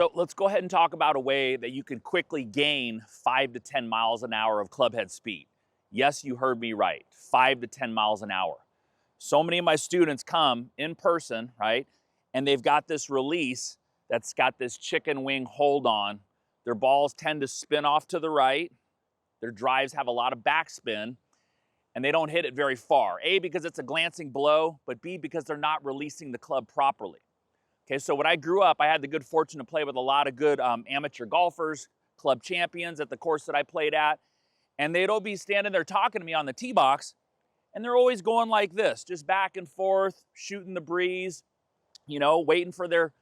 So let's go ahead and talk about a way that you can quickly gain 5 to 10 miles an hour of clubhead speed. Yes, you heard me right, 5 to 10 miles an hour. So many of my students come in person, right? And they've got this release that's got this chicken wing hold on. Their balls tend to spin off to the right. Their drives have a lot of backspin, and they don't hit it very far. A, because it's a glancing blow, but B, because they're not releasing the club properly. Okay, so when I grew up, I had the good fortune to play with a lot of good amateur golfers, club champions at the course that I played at, and they'd all be standing there talking to me on the tee box, and they're always going like this, just back and forth, shooting the breeze, you know, waiting for their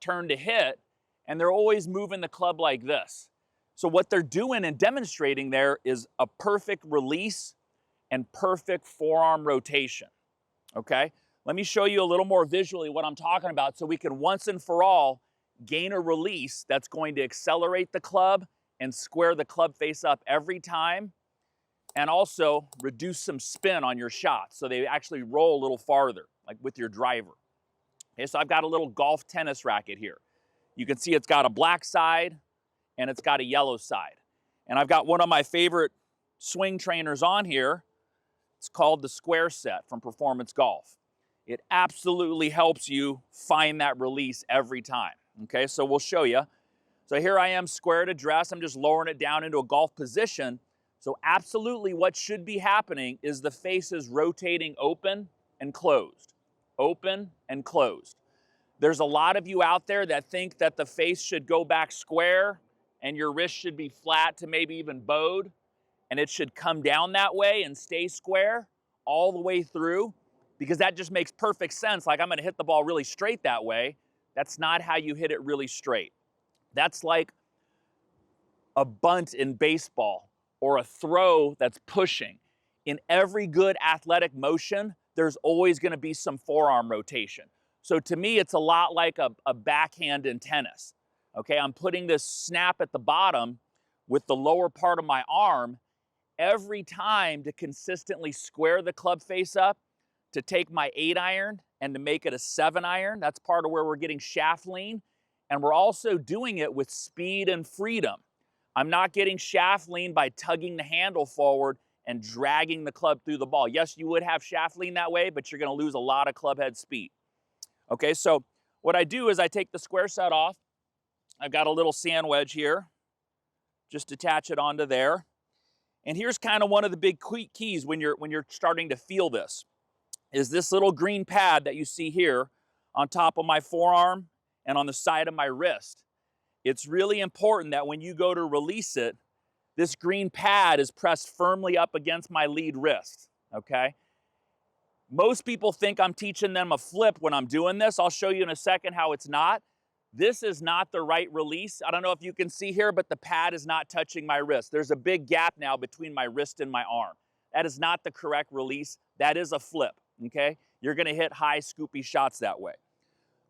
turn to hit, and they're always moving the club like this. So what they're doing and demonstrating there is a perfect release and perfect forearm rotation, okay? Let me show you a little more visually what I'm talking about so we can once and for all gain a release that's going to accelerate the club and square the club face up every time, and also reduce some spin on your shots so they actually roll a little farther, like with your driver. Okay, so I've got a little golf tennis racket here. You can see it's got a black side and it's got a yellow side. And I've got one of my favorite swing trainers on here. It's called the Square Set from Performance Golf. It absolutely helps you find that release every time. Okay, so we'll show you. So here I am square to dress. I'm just lowering it down into a golf position. So absolutely what should be happening is the face is rotating open and closed. Open and closed. There's a lot of you out there that think that the face should go back square and your wrist should be flat to maybe even bowed, and it should come down that way and stay square all the way through, because that just makes perfect sense. Like, I'm gonna hit the ball really straight that way. That's not how you hit it really straight. That's like a bunt in baseball or a throw that's pushing. In every good athletic motion, there's always gonna be some forearm rotation. So to me, it's a lot like a backhand in tennis. Okay, I'm putting this snap at the bottom with the lower part of my arm every time to consistently square the club face up, to take my 8-iron and to make it a 7-iron. That's part of where we're getting shaft lean. And we're also doing it with speed and freedom. I'm not getting shaft lean by tugging the handle forward and dragging the club through the ball. Yes, you would have shaft lean that way, but you're gonna lose a lot of club head speed. Okay, so what I do is I take the square set off. I've got a little sand wedge here. Just attach it onto there. And here's kind of one of the big keys when you're starting to feel this, is this little green pad that you see here on top of my forearm and on the side of my wrist. It's really important that when you go to release it, this green pad is pressed firmly up against my lead wrist, okay? Most people think I'm teaching them a flip when I'm doing this. I'll show you in a second how it's not. This is not the right release. I don't know if you can see here, but the pad is not touching my wrist. There's a big gap now between my wrist and my arm. That is not the correct release. That is a flip, okay? You're gonna hit high, scoopy shots that way.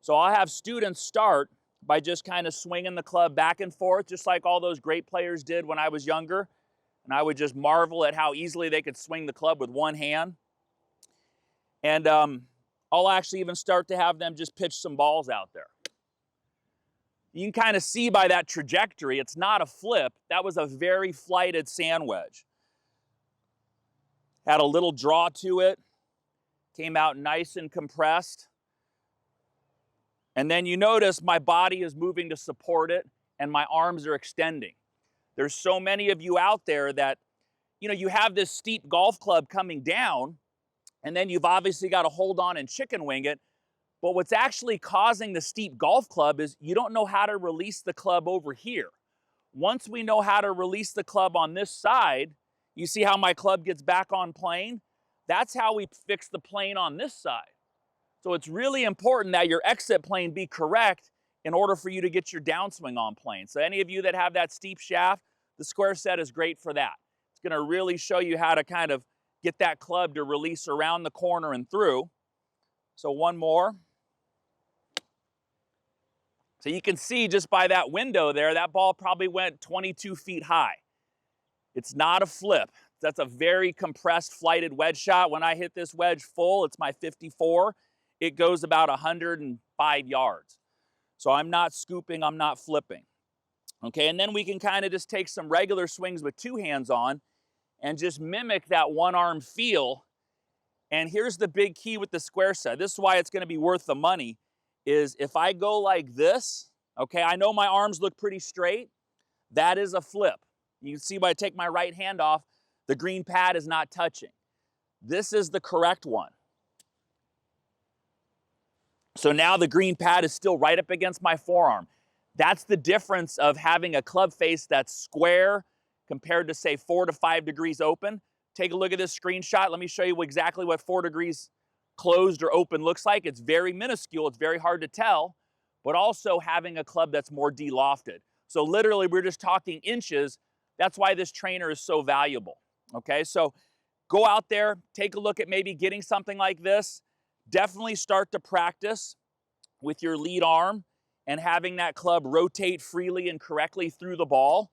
So I'll have students start by just kind of swinging the club back and forth, just like all those great players did when I was younger. And I would just marvel at how easily they could swing the club with one hand. And I'll actually even start to have them just pitch some balls out there. You can kind of see by that trajectory, it's not a flip. That was a very flighted sand wedge. Had a little draw to it. Came out nice and compressed. And then you notice my body is moving to support it and my arms are extending. There's so many of you out there that, you know, you have this steep golf club coming down, and then you've obviously got to hold on and chicken wing it. But what's actually causing the steep golf club is you don't know how to release the club over here. Once we know how to release the club on this side, you see how my club gets back on plane? That's how we fix the plane on this side. So it's really important that your exit plane be correct in order for you to get your downswing on plane. So any of you that have that steep shaft, the square set is great for that. It's gonna really show you how to kind of get that club to release around the corner and through. So one more. So you can see just by that window there, that ball probably went 22 feet high. It's not a flip. That's a very compressed, flighted wedge shot. When I hit this wedge full, it's my 54. It goes about 105 yards. So I'm not scooping, I'm not flipping. Okay, and then we can kind of just take some regular swings with 2 hands on and just mimic that one arm feel. And here's the big key with the square set. This is why it's gonna be worth the money, is if I go like this, okay, I know my arms look pretty straight. That is a flip. You can see when I take my right hand off, the green pad is not touching. This is the correct one. So now the green pad is still right up against my forearm. That's the difference of having a club face that's square compared to, say, 4 to 5 degrees open. Take a look at this screenshot. Let me show you exactly what 4 degrees closed or open looks like. It's very minuscule. It's very hard to tell, but also having a club that's more de-lofted. So literally, we're just talking inches. That's why this trainer is so valuable, okay? So go out there, take a look at maybe getting something like this. Definitely start to practice with your lead arm and having that club rotate freely and correctly through the ball.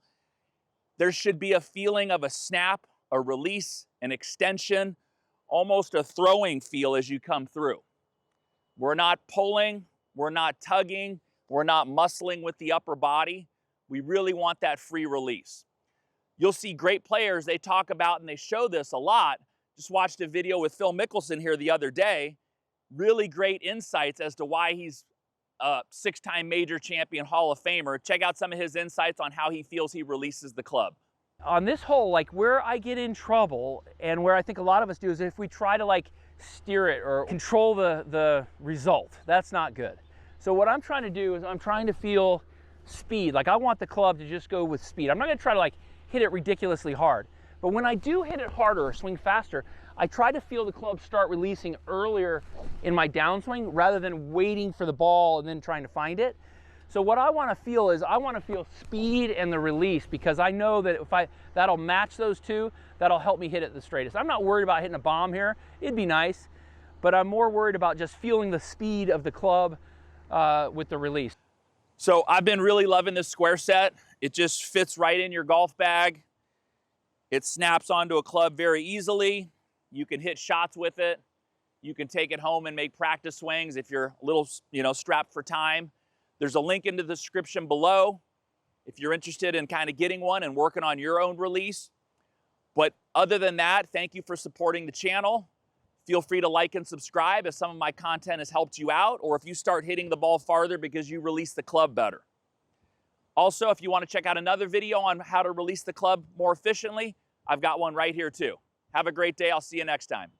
There should be a feeling of a snap, a release, an extension, almost a throwing feel as you come through. We're not pulling, we're not tugging, we're not muscling with the upper body. We really want that free release. You'll see great players, they talk about, and they show this a lot. Just watched a video with Phil Mickelson here the other day. Really great insights as to why he's a 6-time major champion Hall of Famer. Check out some of his insights on how he feels he releases the club. On this hole, like where I get in trouble and where I think a lot of us do is if we try to like steer it or control the result. That's not good. So what I'm trying to do is I'm trying to feel speed. Like I want the club to just go with speed. I'm not gonna try to like hit it ridiculously hard. But when I do hit it harder or swing faster, I try to feel the club start releasing earlier in my downswing rather than waiting for the ball and then trying to find it. So what I want to feel is I want to feel speed and the release, because I know that if that'll match those two, that'll help me hit it the straightest. I'm not worried about hitting a bomb here. It'd be nice, but I'm more worried about just feeling the speed of the club with the release. So I've been really loving this square set. It just fits right in your golf bag. It snaps onto a club very easily. You can hit shots with it. You can take it home and make practice swings if you're a little, strapped for time. There's a link in the description below if you're interested in kind of getting one and working on your own release. But other than that, thank you for supporting the channel. Feel free to like and subscribe if some of my content has helped you out, or if you start hitting the ball farther because you release the club better. Also, if you want to check out another video on how to release the club more efficiently, I've got one right here too. Have a great day. I'll see you next time.